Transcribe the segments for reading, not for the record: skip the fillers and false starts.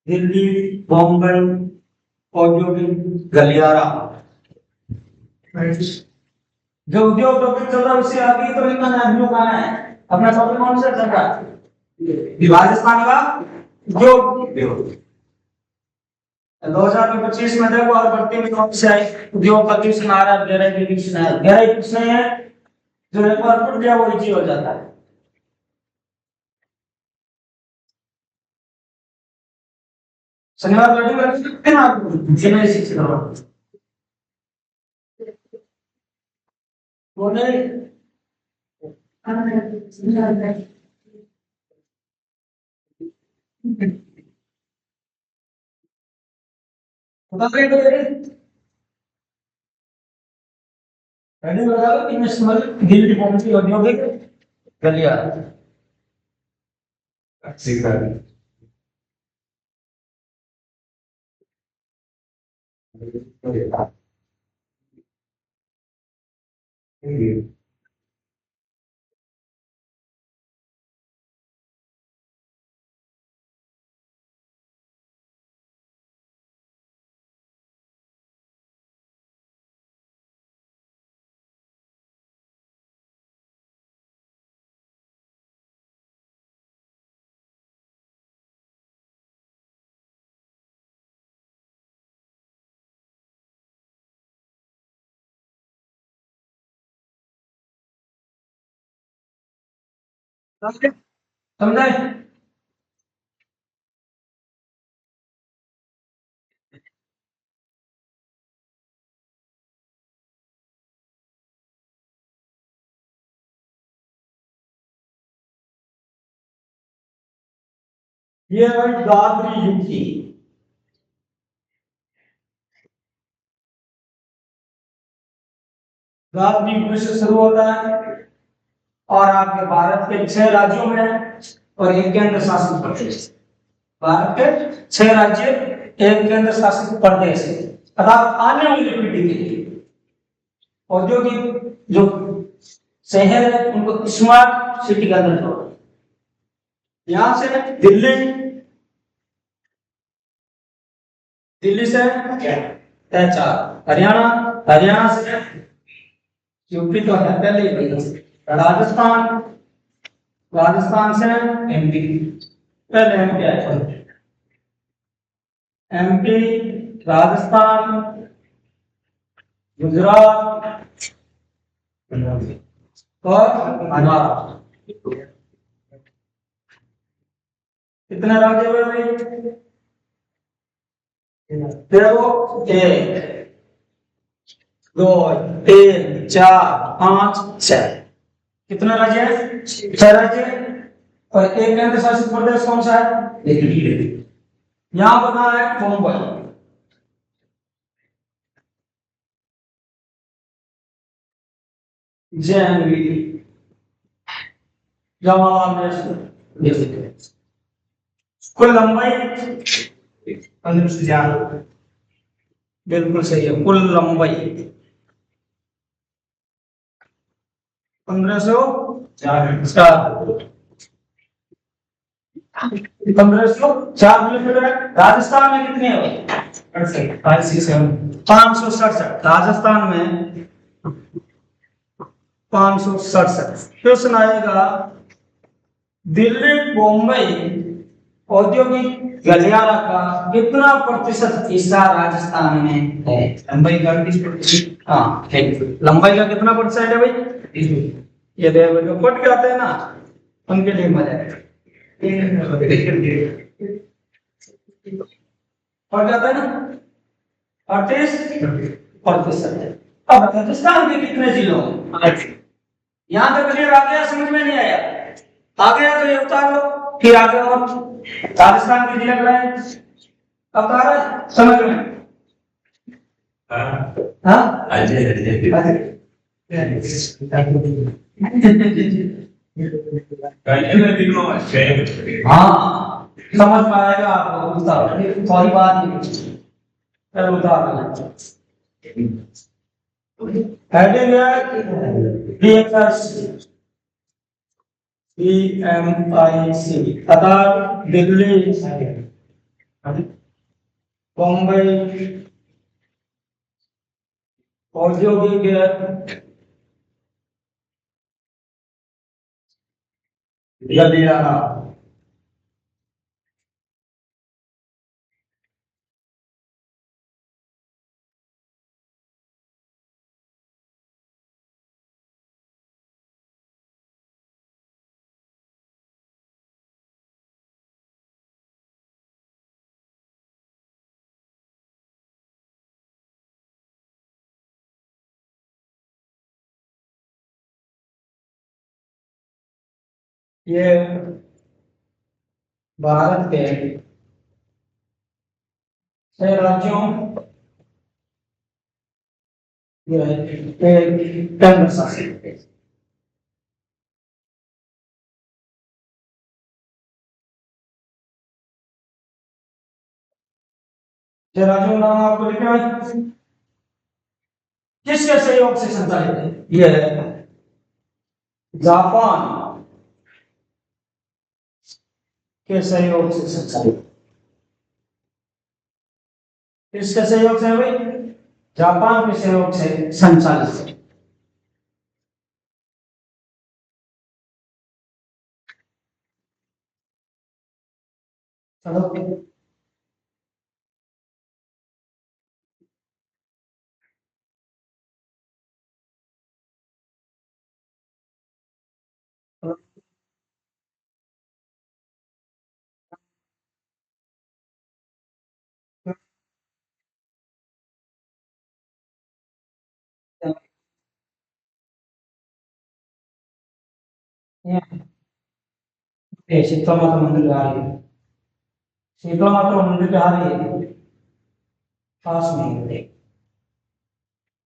दिल्ली, बॉम्बे, औद्योगिक गलियारा। जो उद्योग टॉपिक चल रहा है उससे आगे तो लिखना है, हम लोग कहाँ है अपना टॉपिक कौन सा चल रहा है? राजस्थान का उद्योग। 2025 में देखो और भर्ती में कौन से आए उद्योग का क्वेश्चन आ रहा है, गहराई के क्वेश्चन है, गहराई कुछ नहीं है, जो एक बार पढ़ गया वो इजी हो जाता है। शनिवार बैठे बैठे सकते हैं आप जिन्हें शिक्षित हो वो नहीं बता रहे तो पहले लगा लो कि नेशनल दिल्ली पहुंची औद्योगिक गलियारा। ठीक है समझे? ये है दादरी युक्ति। दादरी युक्ति से शुरू होता है और आपके भारत के 6 राज्यों में है और एक केंद्र शासित प्रदेश। भारत के 6 राज्य, एक केंद्र शासित प्रदेश, अर्थात आने वाली पीढ़ी के लिए औद्योगिक जो शहर है उनको स्मार्ट सिटी का दर्जा होगा। यहां से दिल्ली, दिल्ली से चार, हरियाणा, हरियाणा से यूपी तो है पहले ही, राजस्थान, राजस्थान से एमपी, पहले एमपी आया, एमपी, राजस्थान, गुजरात और महाराष्ट्र। कितने राज्य हुए भाई? देखो 1 2 3 4 5 6, कितना राज्य है? 6 राज्य और एक केंद्र शासित प्रदेश कौन सा है? यहां बना है मुंबई। जैनवी जवाहरलाल कुल लंबाई 1500, बिल्कुल सही है, कुल लंबाई 1504 किलोमीटर। राजस्थान में कितने है? 567। राजस्थान में 567। क्वेश्चन आएगा दिल्ली बॉम्बे औद्योगिक गलियारा का कितना प्रतिशत हिस्सा राजस्थान में है? लंबाई का 20%। हाँ, लंबाई का कितना प्रतिशत है भाई? ये देखो जो पट के आते हैं ना उनके लिए मजा है, पट जाता है ना 38%। अब राजस्थान के कितने जिलों? यहां तक क्लियर आ गया? समझ में नहीं आया? आ गया तो ये उतार लो, फिर आगे और राजस्थान के जिले बनाए। अब आ रहा है समझ में? हाँ हाँ समझ में आएगा आपको। सॉरी बात नहीं, चलो उतार हेडिंग है DMIC, अर्थात दिल्ली बम्बई औद्योगिक गलियारा। ये भारत के 6 राज्यों केंद्र शासित प्रदेश। राज्यों का नाम आपको लिखना है। किसके सहयोग से संचालित है? यह है जापान के सहयोग से संचालित। किसके सहयोग से भाई? जापान के सहयोग से संचालित। चलो शीतला माता मंदिर आ रही है। शीतला माता मंदिर आ रही है पास में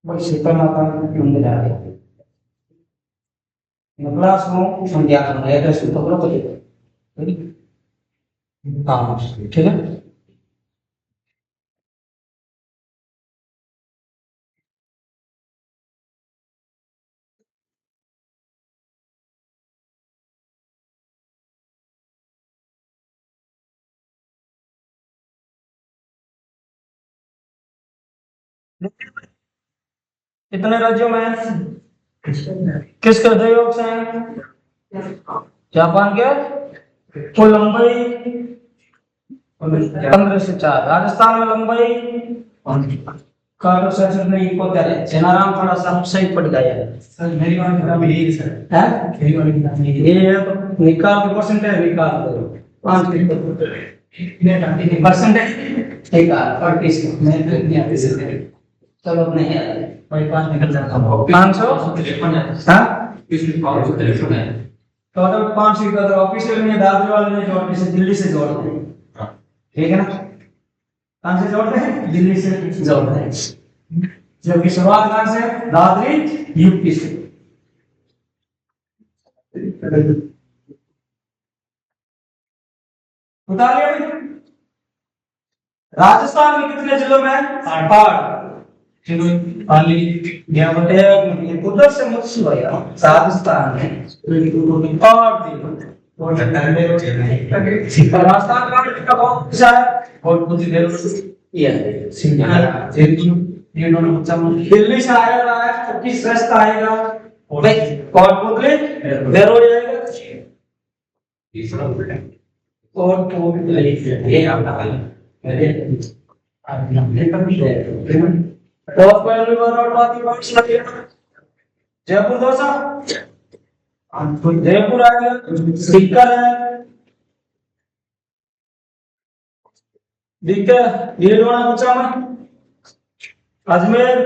बड़ी शीतला माता मंदिर आ रही है। क्लास में संध्या को एड्रेस तो करो हाँ ठीक है। कितने राज्यों में है? किसके सहयोग से है? जापान के। कुल लंबाई 15 से 4। राजस्थान में लंबाई कार्ड सेशन में इकोतर है। जनाराम थोड़ा सा सही पड़ गया है सर। मेरी वाली किताब यही है सर। है मेरी वाली किताब में ये है तो निकाल के परसेंटेज निकाल दो 5 परसेंटेज निकाल और किस मैं नहीं आते सर। चलो नहीं आता भाई 5 निकल जाता है 500 हां इसमें 500 है टोटल 500 का। तो ऑफिशियल में दादरी वाले ने जोड़ के दिल्ली से जोड़ दिए। ठीक है ना? कहां से जोड़ते हैं? दिल्ली से जोड़ते हैं। जबकि शुरुआत कहां से? दादरी यूपी से। बता लिया। राजस्थान में कितने जिलों में? 8। उधर से मत सुनाया। राजस्थान में 8 जिलों। राजस्थान का बहुत अच्छा है। और कुछ दिल्ली से आएगा तो किस रास्ता आएगा? कोटपुतली बेरोड आएगा। कोटपुतली ये आपका बहुत पहले बार जयपुर दोसा जयपुर आ गया। स्पीकर है दिखता ये लोना बच्चा में अजमेर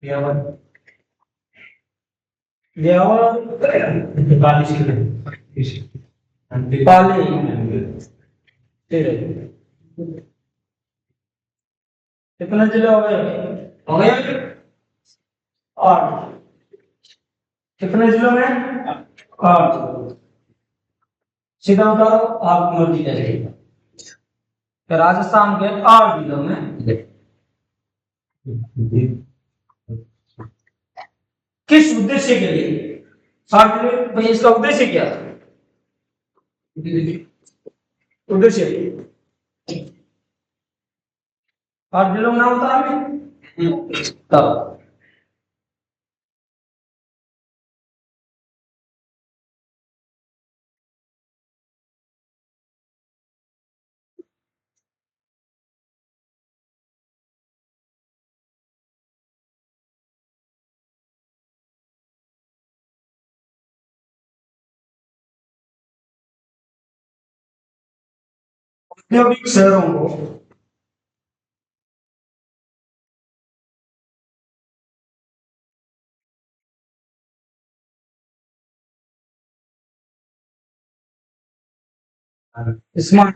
ब्यावर पाली कितने जिले हो गए? हो गए 8। कितने जिलों में? 8। सीधा उतारो आप मर्जी करेगा। राजस्थान के 8 जिलों में किस उद्देश्य के लिए? इसका उद्देश्य क्या था? उद्देश्य और जिलों का नाम बता रहे तब औद्योगिक शहरों को स्मार्ट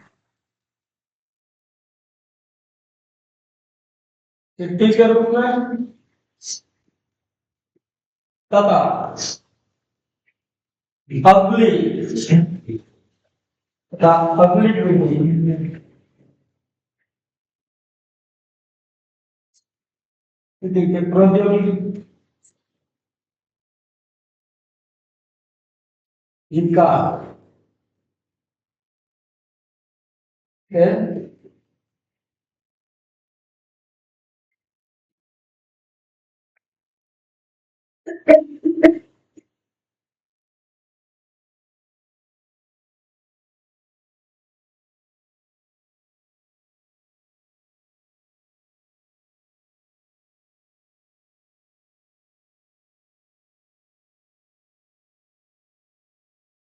सिटीज के रूप में तथा अगली तथा अगली पीढ़ी देखिए प्रौद्योगिकी जिनका है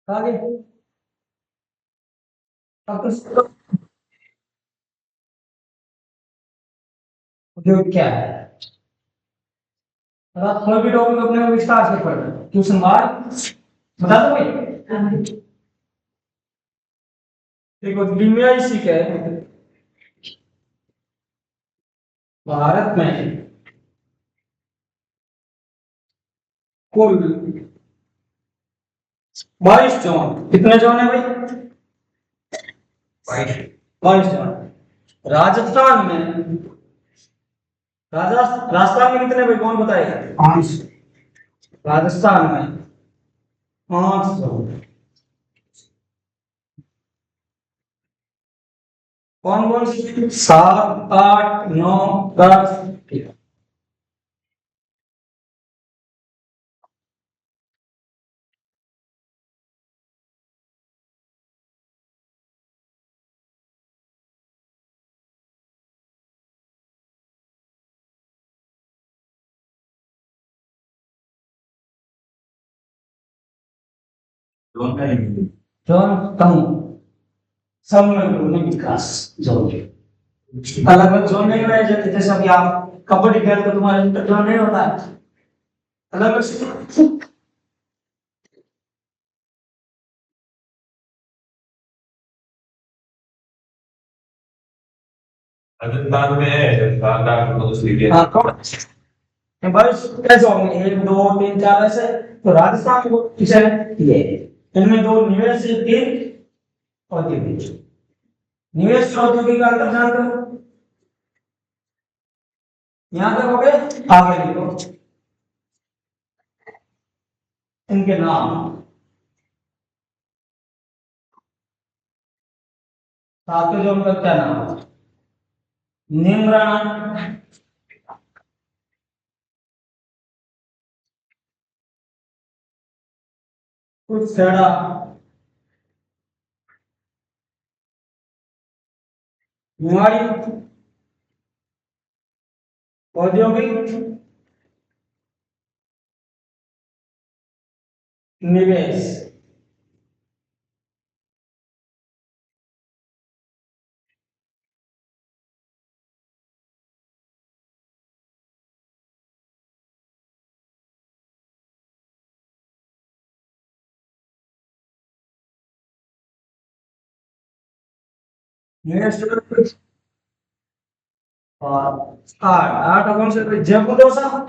आगे अब तो उद्योग क्या है अगर कोई भी टॉपिक अपने विस्तार से पढ़ना ट्यूशन बाद बता दो भाई देखो दुनिया इसी के भारत में कुल 22 जोन कितने जोन है भाई 22 जोन राजस्थान में राजस्थान में कितने भाई कौन बताएगा 5 राजस्थान में 5 जोन कौन कौन सी 7 8 9 10 जोन कहूं समग्र विकास जोन अलग अलग जोन नहीं बनाए जाते जैसे अभी आप कबड्डी खेलते तो तुम्हारा इंटर जोन नहीं होता है अलग अलग राजस्थान में है राजस्थान का तो सीधे हाँ कौन बस कैसे होंगे 1 2 3 4 ऐसे तो राजस्थान को किसे ये इनमें 2 निवेश 3 औद्योगिक निवेश और औद्योगिक का अंतर जानते हो यहाँ तक हो गए आगे लिखो इनके नाम सातवें जोन का क्या नाम है निम्राण कुशेड़ा निवाड़ी औद्योगिक निवेश निवेश और आठ आठ कौन से जयपुर दोसा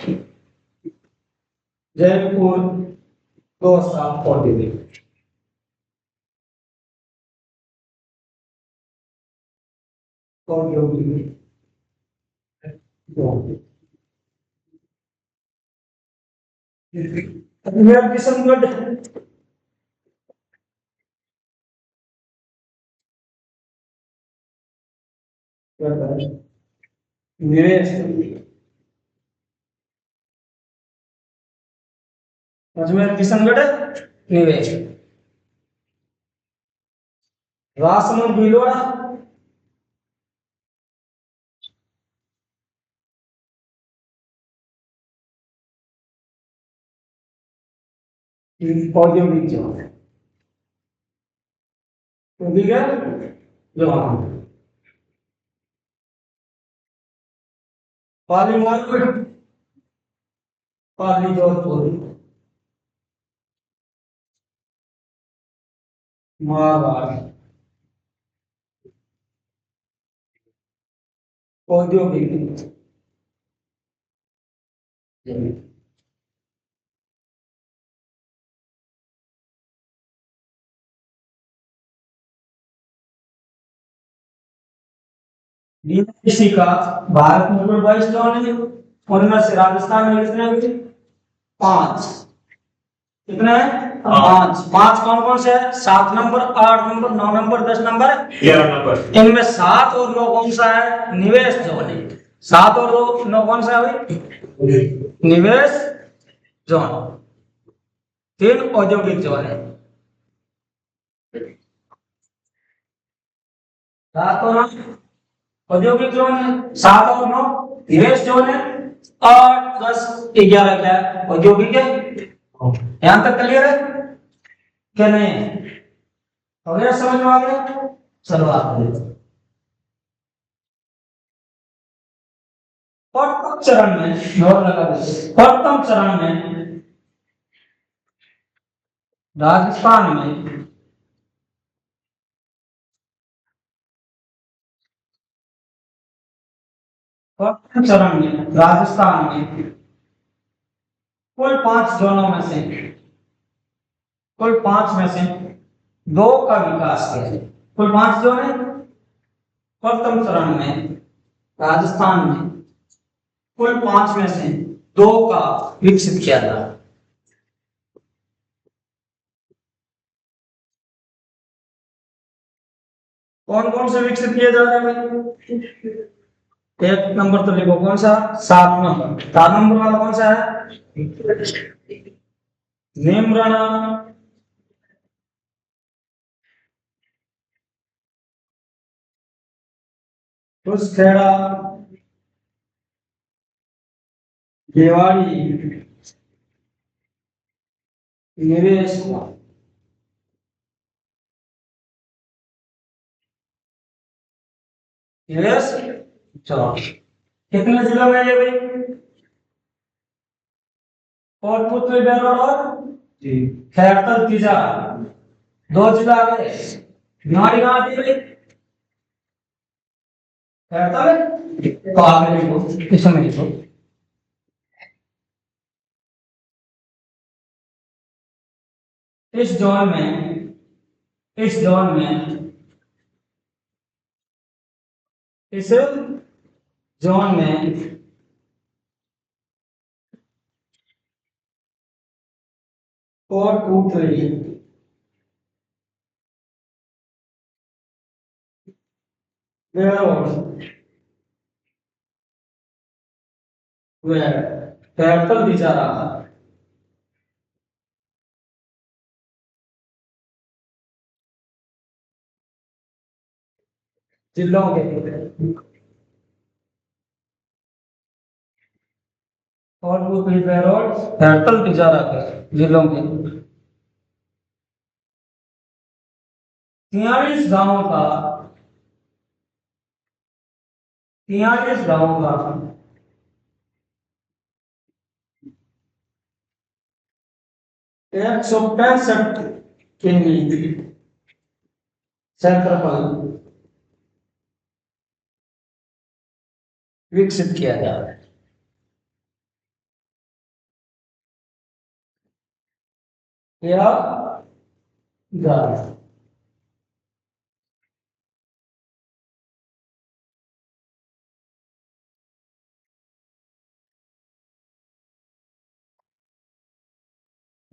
जयपुर दोसा औद्योगिक औद्योगिक किशनगढ़ क्या करें? निवेश, अजमेर किशनगढ़ निवेश, राजसमंद भीलवाड़ा औद्योगिक जोन, औद्योगिक जोन, पाली मार्केट, पाली जोधपुर, मारवाड़ औद्योगिक जोन। डीएनसी का भारत में कुल 22 जोन है, उनमें से राजस्थान में कितने हैं? 5। कितने हैं? 5। 5 कौन कौन से है? 7 number, 8 number, 9 number, 10 number, 11 number. इनमें 7 और 9 कौन सा है? निवेश जोन है। 7 और 9 कौन सा है भाई? निवेश जोन। 3 औद्योगिक जोन है। 7 और 9 औद्योगिक जोन है, 7 और 9 निवेश जोन है, 8 10 11 क्या है? औद्योगिक है। यहां तक क्लियर है क्या? नहीं है? हो गया? समझ में आ गया? चलो आगे। प्रथम चरण में नोट लगा दीजिए। प्रथम चरण में राजस्थान में प्रथम चरण में राजस्थान में कुल 5 जोनों में से, कुल 5 में से 2 का विकास किया है। कुल 5 जोन है। प्रथम चरण में राजस्थान में कुल 5 में से 2 का विकसित किया था। कौन कौन से विकसित किए जा रहे हैं? एक नंबर तो लिखो, कौन सा? 7 नंबर। 7 नंबर वाला कौन सा है? नीमराणा, कुसखेड़ा, रेवाड़ी, निवेश, निवेश। चलो, कितने जिलों में ये भाई? कोटपुतली, बेरोड और खैरतल, तीजा, 2 जिला आ गए। भिवाड़ी कहाँ आती है भाई? खैरतल। तो आगे लिखो, इसमें लिखो इस जोन में, इस जोन में, इस जोन में कोटपुतली, बेरोड व खैरतल तीजा रहा। जिलों के कोटपुतली, बेरोड, खैरतल तीजा रहा जिलों के 43 गांवों का, 43 गांवों का 165 किमी क्षेत्रफल विकसित किया जा रहा है। या जा रहा है।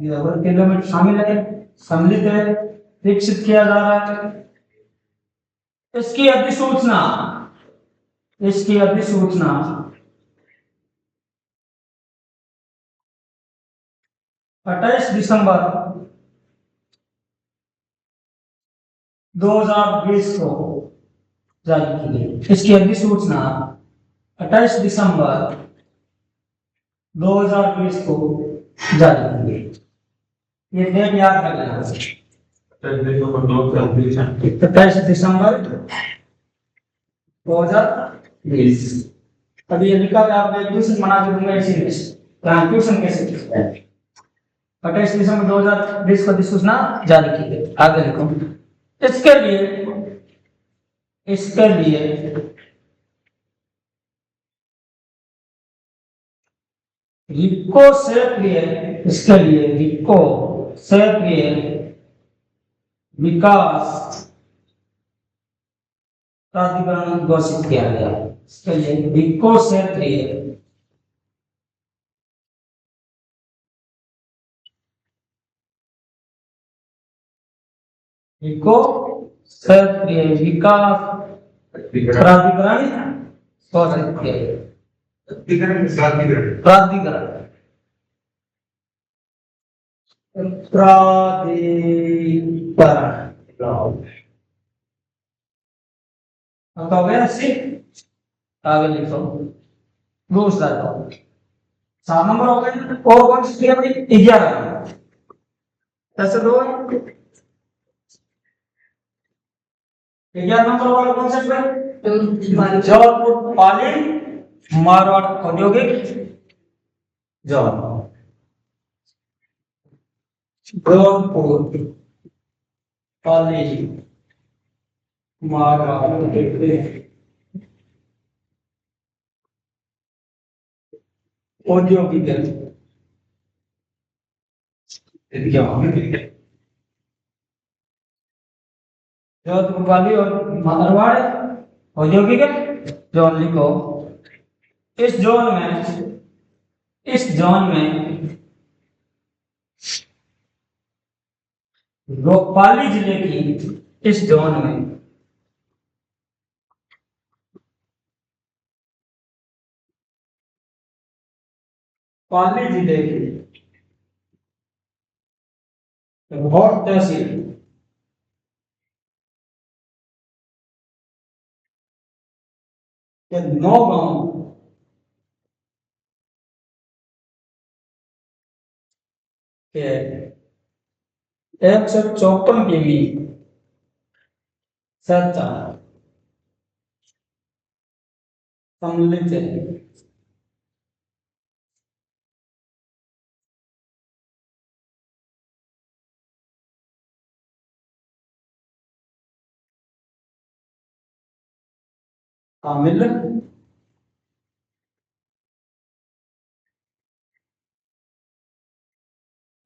ये अगर किलोमीटर शामिल है, सम्मिलित है, विकसित किया जा रहा है। इसकी अधिसूचना इसकी अधिसूचना 28 दिसंबर 2020 को जारी की गई। इसकी अधिसूचना 28 दिसंबर 2020 को जारी की गई। ये डेट याद रखना। 28 दिसंबर 2020। अभी ये लिखा है आपने ट्यूशन बना के दूंगा इसीलिए ट्यूशन कैसे 28 दिसंबर 2020 को अधिसूचना जारी की गई। आगे लिखो। इसके लिए रिको क्षेत्रीय इसके लिए रिको क्षेत्रीय विकास प्राधिकरण घोषित किया गया है। इसके लिए रिको क्षेत्रीय रिको क्षेत्रीय विकास प्राधिकरण घोषित किया गया। प्राधिकरण अब हो गया आगे लिखो। दूसरा 7 नंबर हो गए। और कौन सी है भाई? 11 ऐसे दो 11 नंबर वाला कौन सा है? जबलपुर पाली मारवाड़ औद्योगिक जोन। जबलपुर पाली मारवाड़ औद्योगिक जोधपुर वाली और मारवाड़ औद्योगिक जोन लिखो। इस जोन में पाली जिले की इस जोन में पाली जिले की भोट तहसील के 9 गांव के 154 किमी संचार सम्मिलित है। शामिल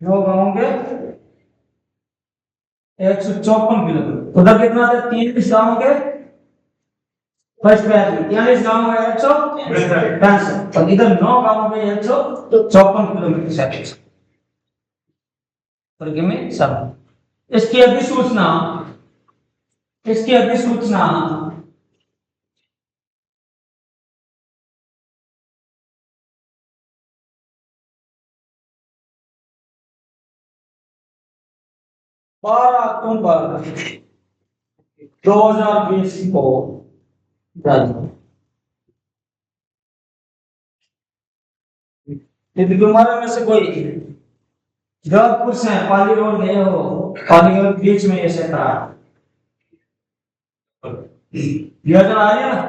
9 गांव के 154 किलोमीटर। उधर कितना था? 30 गांव के फर्स्ट बैच में 43 गांव में 165 और इधर 9 गांव में 154 किलोमीटर से वर्ग में सब। इसकी अधिसूचना 12 अक्टूबर 2020 को जारी। यदि तुम्हारे में से कोई जोधपुर से पाली रोड गए हो, पाली रोड बीच में ये सेक्टर योजना आ रही है ना,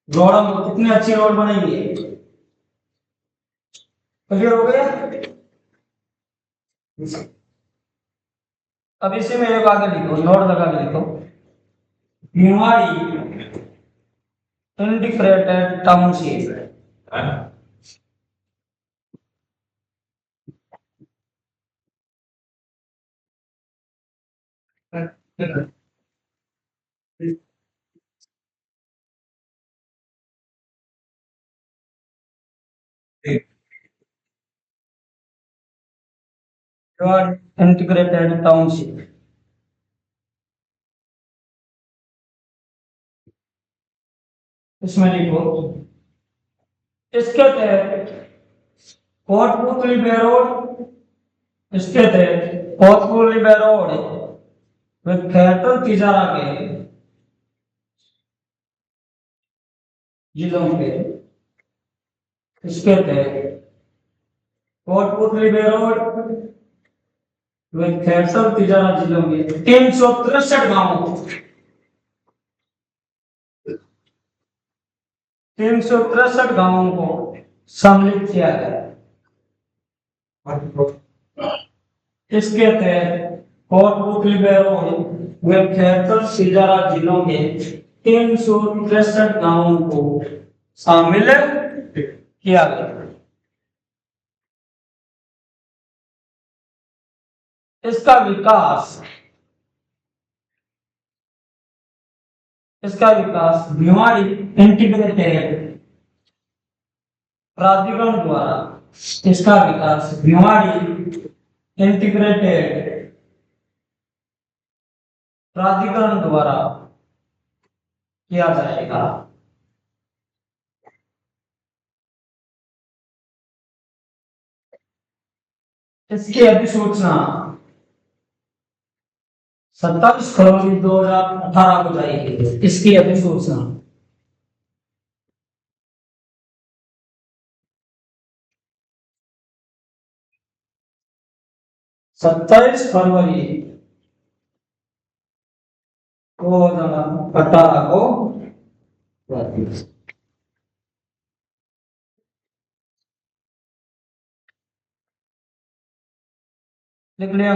रोड कितनी अच्छी रोड बनेगी। क्लियर हो गया? अब इसी में एक आगे लिखो, नोट लगा के लिखो। Bhiwadi integrated township integrated township इसमें लिखो इसके तहत कोटपुतली बेरोड, इसके तहत कोटपुतली बेरोड व खैटर तिजारा के जिलों के, इसके तहत कोटपुतली बेरोड व खैटर तिजारा जिलों के 363 गांवों, 363 गांवों को सम्मिलित किया गया। इसके तहत कोटपुतली बेरोड व खैतर तिजारा जिलों के 363 गांवों को शामिल किया गया। इसका विकास भिवाड़ी इंटीग्रेटेड प्राधिकरण द्वारा, इसका विकास भिवाड़ी इंटीग्रेटेड प्राधिकरण द्वारा किया जाएगा। इसकी अधिसूचना 27 फरवरी 2018 को जारी की गई। इसकी अधिसूचना 27 फरवरी 2018 को लिख लिया।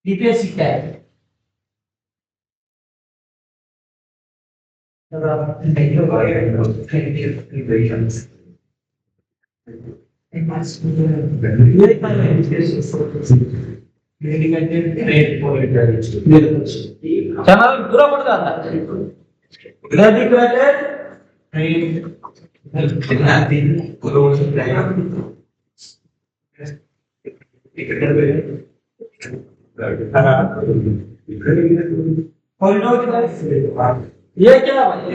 डीपीएससी क्या है? चैनल पूरा पड़ जाता है। डेडिकेटेड ये क्या भाई?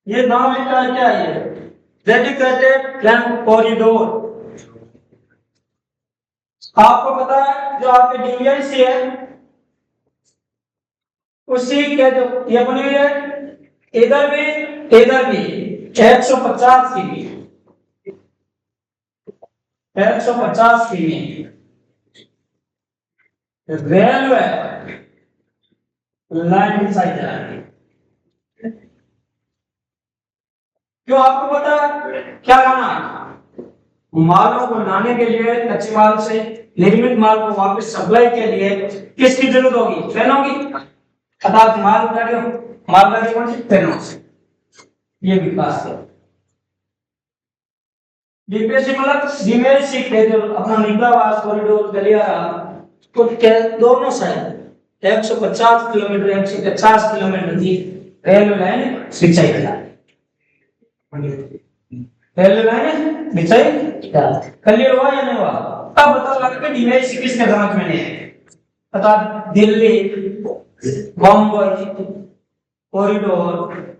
ये नाम लिखा है क्या? ये डेडिकेटेड लैंड कॉरिडोर। आपको पता है जो आपके डीवीएनसी है उसी के जो ये बनी हुई है इधर भी 150 की 150 की रेलवे लाइन बिछाई जा रही है। क्यों? आपको पता है क्या करना? मालों को लाने के लिए कच्चे माल से निर्मित माल को वापस सप्लाई के लिए किसकी जरूरत होगी? ट्रेनों की। अर्थात मालगाड़ी कौन सी? ट्रेनों से। ये विकास है। डीपीएससी मतलब डीमेसी के जो अपना निकलावास कॉरिडोर गलियारा तो दोनों साइड 150 किलोमीटर 150 किलोमीटर की रेलवे लाइन बिछाई गई। रेलवे लाइन बिछाई क्लियर हुआ या नहीं हुआ? अब पता लगा कि डीमेसी किसके समझ में नहीं है। अर्थात दिल्ली बॉम्बे कॉरिडोर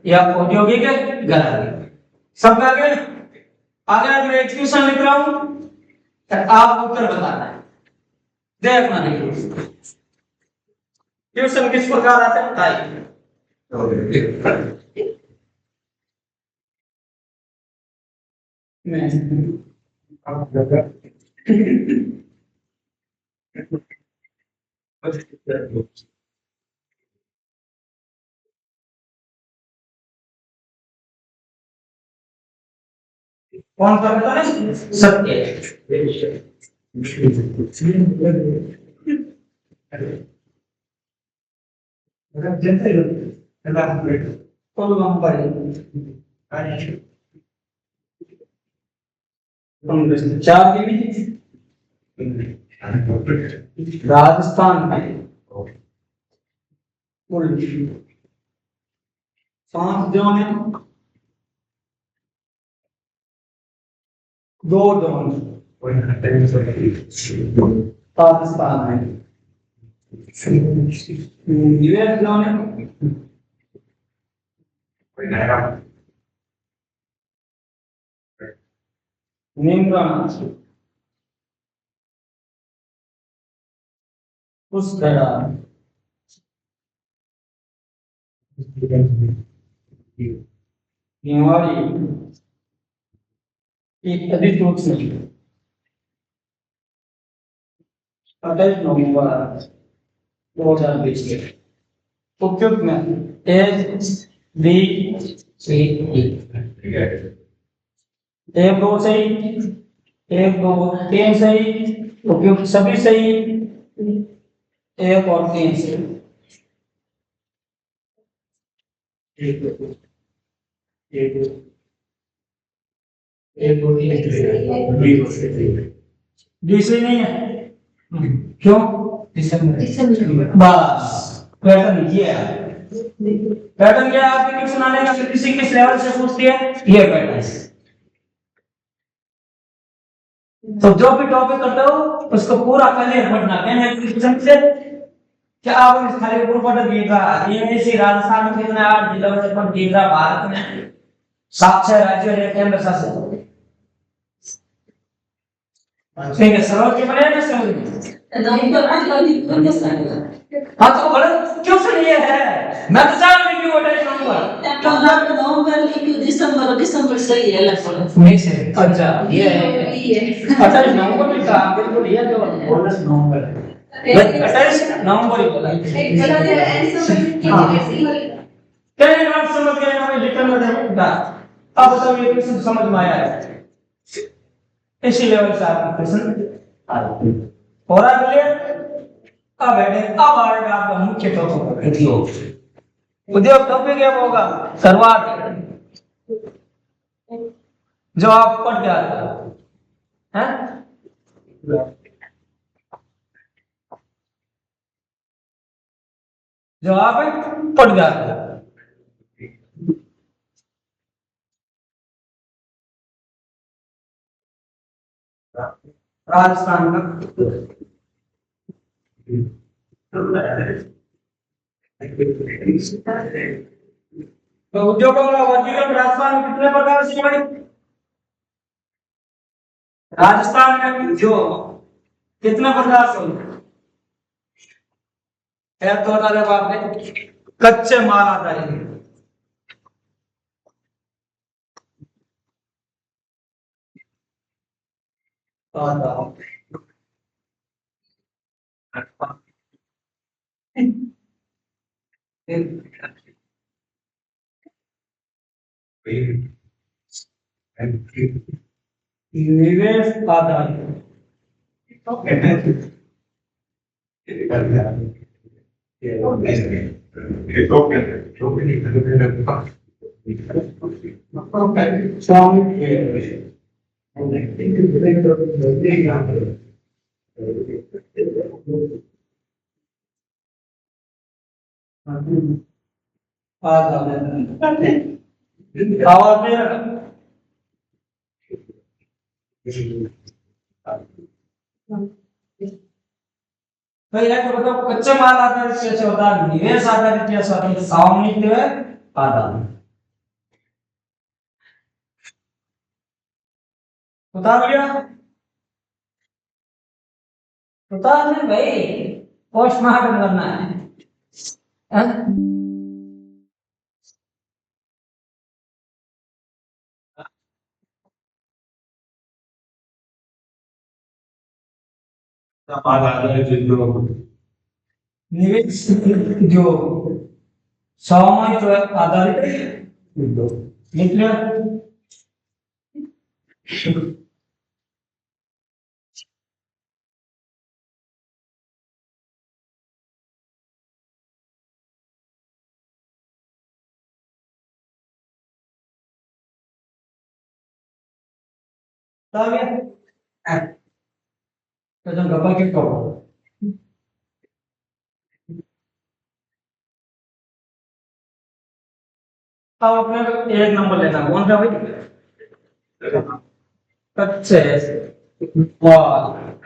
या औद्योगिक गलियारा सब आगे। अगर मैं एक्सक्यूशन लिख रहा हूं तो आप उत्तर बताना है। देखना नहीं ट्यूशन किस प्रकार आते हैं बताइए। कौन सा बता रहे? सत्य। राजस्थान में 5 जोन है, 2 जोन पाकिस्तान है। यूएस जोन है, निम्रान उस दौरान हमारी एक अधिकृत से 28 नवंबर 2020 के उपयुक्त में एच बी सी एक दो सही, एक दो तीन सही, उपयुक्त सभी सही, एक और तीन सही। दूसरी नहीं है, क्यों? बस पैटर्न ये है। पैटर्न क्या है आपके क्वेश्चन आने का, किसी किस लेवल से पूछती है, ये पैटर्न। तो जो भी टॉपिक करते हो उसको पूरा पहले पढ़ना है क्वेश्चन से। क्या आप इस खाली ऊपर पढ़ दीजिएगा, ये ऐसी राजस्थान में कितने 8 जिलों में पढ़ दीजिएगा, भारत में 7 राज्यों और केंद्र शासित। ठीक है, सरल के बने ना समझ। हाँ तो बड़े क्यों सुन ये है, मैं तो जान नहीं क्यों उठे नंबर नवंबर दिसंबर सही है लगभग नहीं से। अच्छा ये है, अच्छा नवंबर में कहा बिल्कुल ये जो बोनस नवंबर है, 28 नवंबर ही बोला एक गलत है ऐसा क्या आप समझ गए ना, मैं लिखने में देखूंगा। अब बताओ ये क्वेश्चन समझ में आया है, इसी लेवल से आपका क्वेश्चन हो रहा है क्लियर। अब बैठे, अब आएगा आपका मुख्य टॉपिक उद्योग। उद्योग टॉपिक क्या होगा, शुरुआत जो आप पढ़ के आते हो हैं, जो आप पढ़ के आते हो। राजस्थान का तो उद्योगों का वर्गीकरण राजस्थान में कितने प्रकार से है? राजस्थान में उद्योग कितने प्रकार से है? तो बता आपने कच्चे माल आधारित, निवेश आधारित, तो ये तो बताओ कच्चे माल आधारित कैसे होता है, निवेश आधारित कैसे होता है, स्वामित्व आधारित बता भैया, बता नहीं भाई, पोस्टमार्टम करना है। निवेश जो स्वामित्व आधारित निकले, तो जब गप्पा किट करो अब अपने को एक नंबर लेना, कौन सा भाई? कच्चे माल आधारित।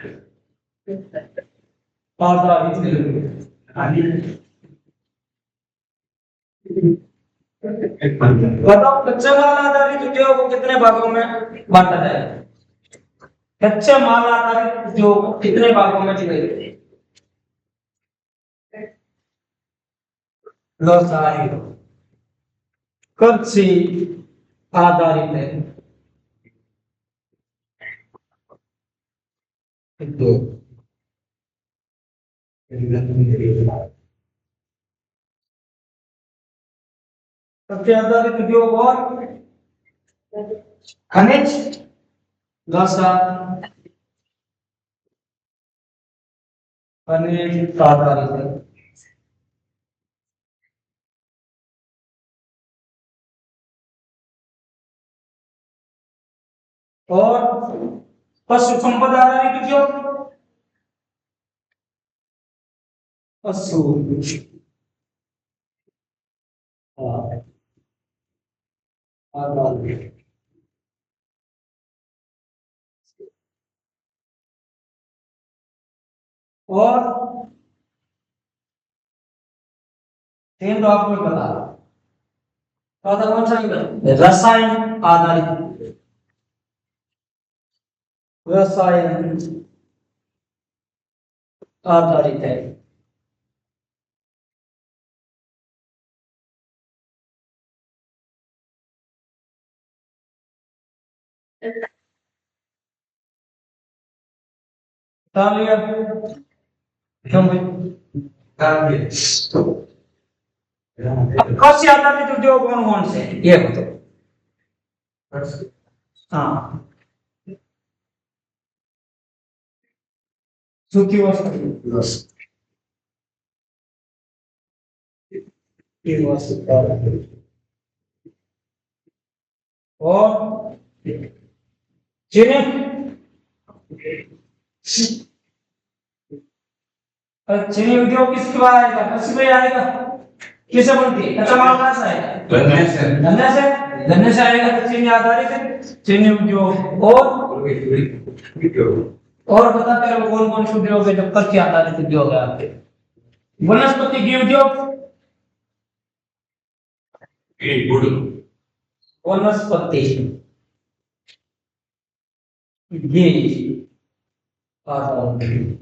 बताओ कच्चे माल आधारित उद्योग को कितने भागों में बांटा जाए? कच्चे माल आधारित उद्योग कितने भागों में चलेंगे? व्यवसाय कृषि आधारित है उद्योग। कृषि आधारित उद्योग और खनिज व्यवसाय खनिज आधारित है। और पशु संपदा आधारित उद्योग, पशु आधारित। और तीन तो आपको बता रहा, चौथा कौन सा? रसायन आधारित, रसायन आधारित है। तालिया क्यों भाई? अब कृषि आधारित उद्योग कौन कौन से हैं? ये बताओ। हाँ, सूखी वस्तु और चीनी, चीनी उद्योग किसके बाद आएगा? कृषि में आएगा। किससे बनती है? कच्चा माल कहाँ से आएगा? गन्ने से आएगा। तो चीनी आधारित है चीनी उद्योग। और बताते रहो कौन कौन से उद्योग है जो कृषि आधारित उद्योग है आपके? वनस्पति घी उद्योग, वनस्पति घी आधारित।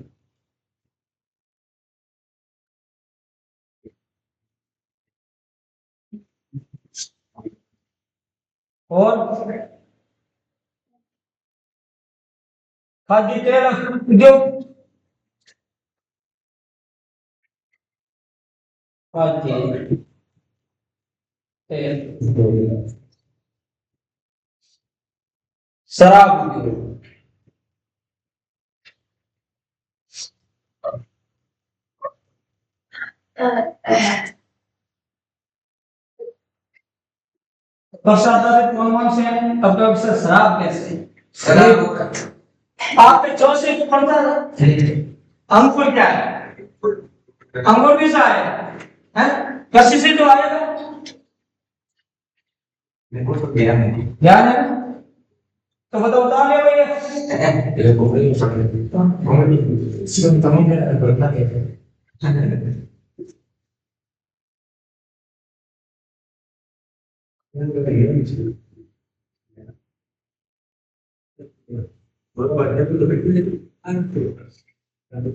और खाद्य तेल उद्योग, खाद्य तेल, शराब उद्योग, आधारित कौन कौन से हैं? अब तो अक्सर शराब कैसे? आपके चौसे को पढ़ता है अंकुर क्या है? अंकुर भी सा है कृषि से तो आएगा। मेरे को तो ज्ञान है तो बताओ बता ले भैया। तेरे को नहीं पता सिर्फ तमिल में बोलना है।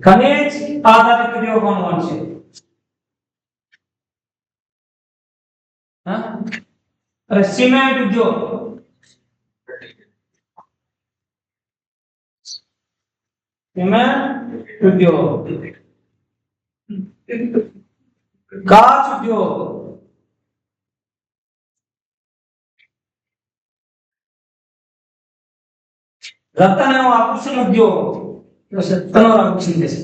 खनिज आधारित उद्योग कौन कौन से? अरे सीमेंट उद्योग, सीमेंट उद्योग, कांच उद्योग, रत्न एवं आभूषण उद्योग, रत्न और आभूषण कैसे?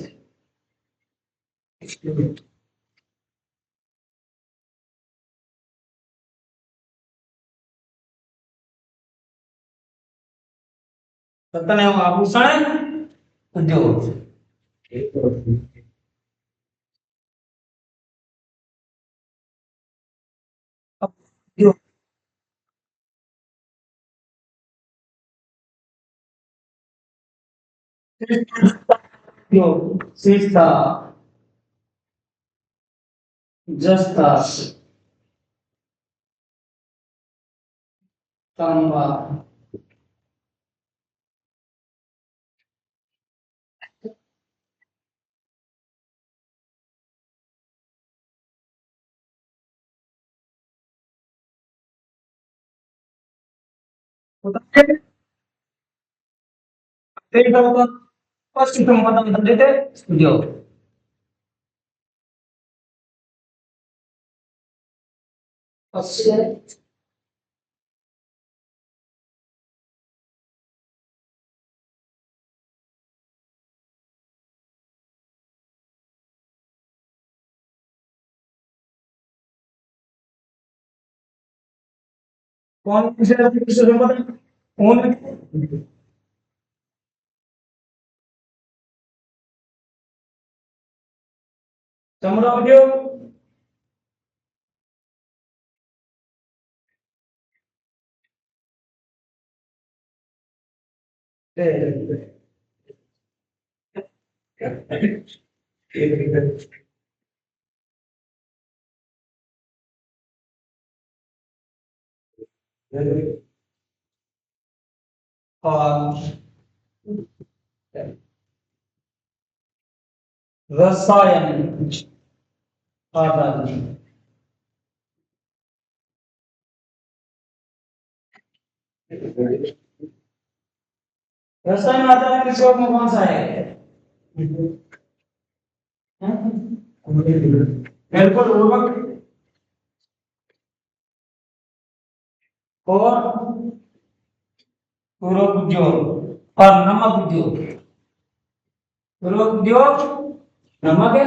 रत्न एवं आभूषण उद्योग। शिस्ता जस्ता तंबा फर्स्ट संबंध देते जो कौन से संबंध कौन चमड़ा उद्योग और रसायन आधारित रसायन आधारित विषयों में कौन सा है बिल्कुल उर्वरक और उर्वरक उद्योग और नमक उद्योग उर्वरक उद्योग नमक है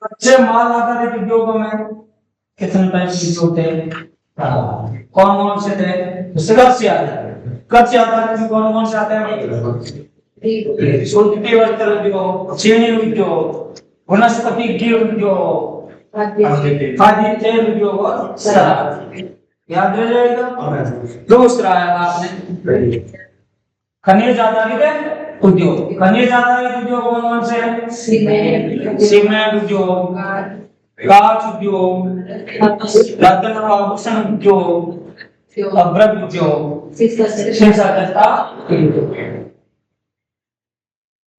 कच्चे माल आधारित उद्योगों में कितने टाइप के होते हैं कौन कौन से थे कच्चे आधारित कच्चे आधारित में कौन कौन से आते हैं सूती वस्त्र उद्योग चीनी उद्योग वनस्पति घी उद्योग खाद्य तेल उद्योग और शराब याद रह जाएगा दूसरा है आपने खनिज आधारित उद्योग खनिज आधारित उद्योग कौन कौन से हैं सीमेंट उद्योग कांच उद्योग रत्न और आभूषण उद्योग अभ्रक उद्योग शीशा जस्ता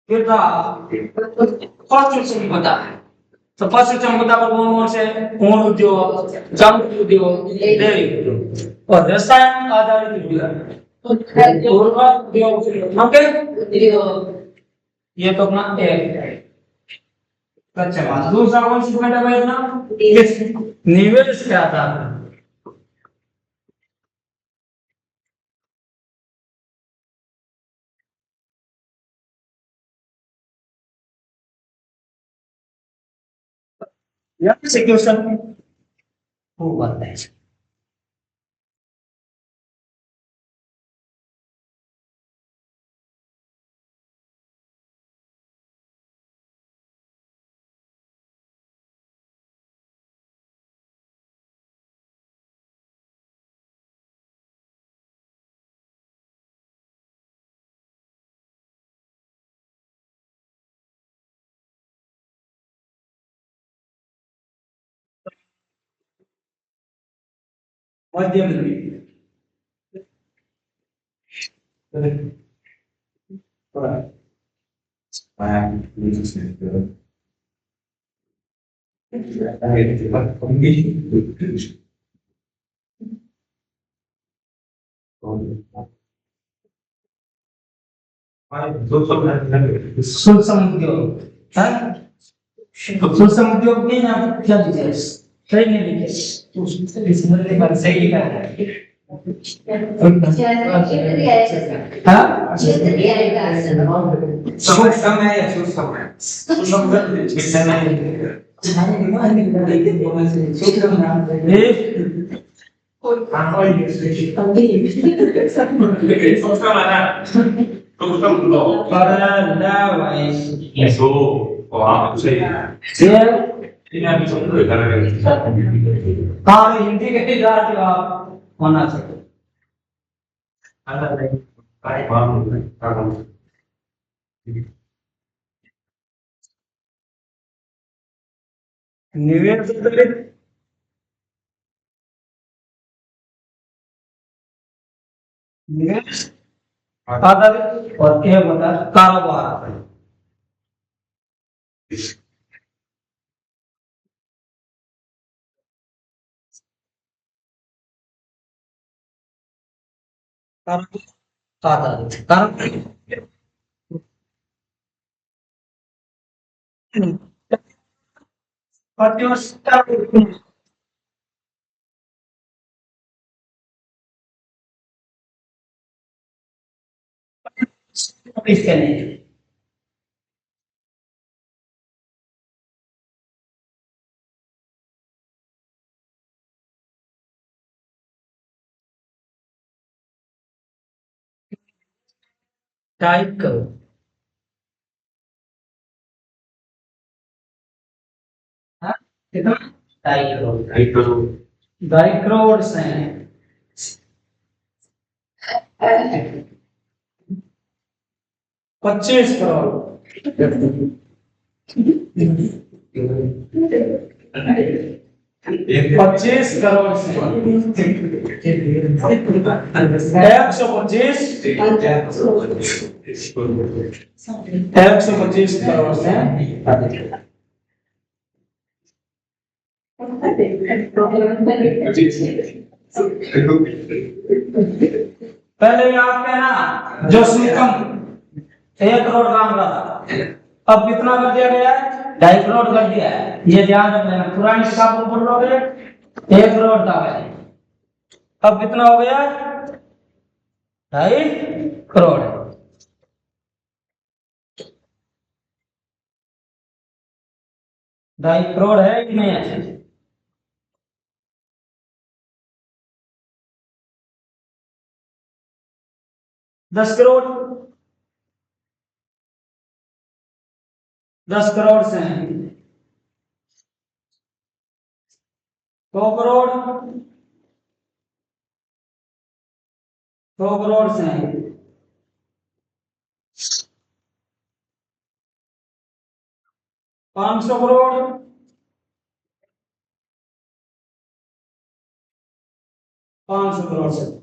फिर पशु संपदा तो पशु संपदा पर कौन कौन से ऊन उद्योग चमड़ा उद्योग डेयरी उद्योग और रसायन आधारित उद्योग उर्वरक उद्योग ओके ये तो अपना एक कच्चा माल दूसरा कौन सी पॉइंट है अपना निवेश के आधार पर यहाँ से क्वेश्चन वो बनता है मध्यम सूक्ष्म उद्योग सूक्ष्म उद्योग नहीं ना क्या लिखे सही नहीं लिखे इसमें बात सही लिखा है हाँ सूक्ष्म है या सूक्ष्म है सूक्ष्म कितना नहीं सूक्ष्म नाम सूक्ष्म लो परलवै सो वहाँ से ये इन्हें भी समझ करेंगे हाँ हिंदी के विद्यार्थी आप होना चाहिए निवेश निवेश आधारित और एक होता है कारोबार आधारित कारण अत्यवस्था इसके नहीं टाइप करो हाँ कितना टाइप करो एक करो 2 करोड़ से 25 करोड़ एक 25 करोड़ से 125 करोड़ से पहले आपके ना जो सुकम 1 करोड़ काम रहा था अब कितना कर दिया गया है 2.5 करोड़ कर दिया है ये ध्यान रखना पुरानी किताबों पर लोगे 1 करोड़ था पहले अब कितना हो गया 2.5 करोड़ 2.5 करोड़ है कि नहीं है 10 करोड़ 10 करोड़ से 100 करोड़ 100 करोड़ से 500 करोड़ 500 करोड़ से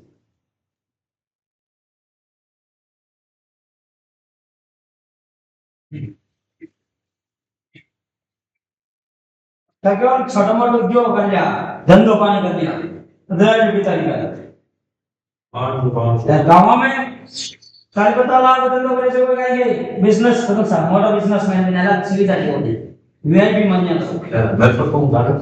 केवल छोटा मोटा उद्योग कर लिया धंधो पानी कर लिया दलाली भी तरीका है गांव में सारे पता लाभ धंधो करे से कोई कहेंगे बिजनेस करो सा मोटा बिजनेसमैन ने अलग सुविधा दी होती वीआईपी मान्यता मैं तो कहूँ भारत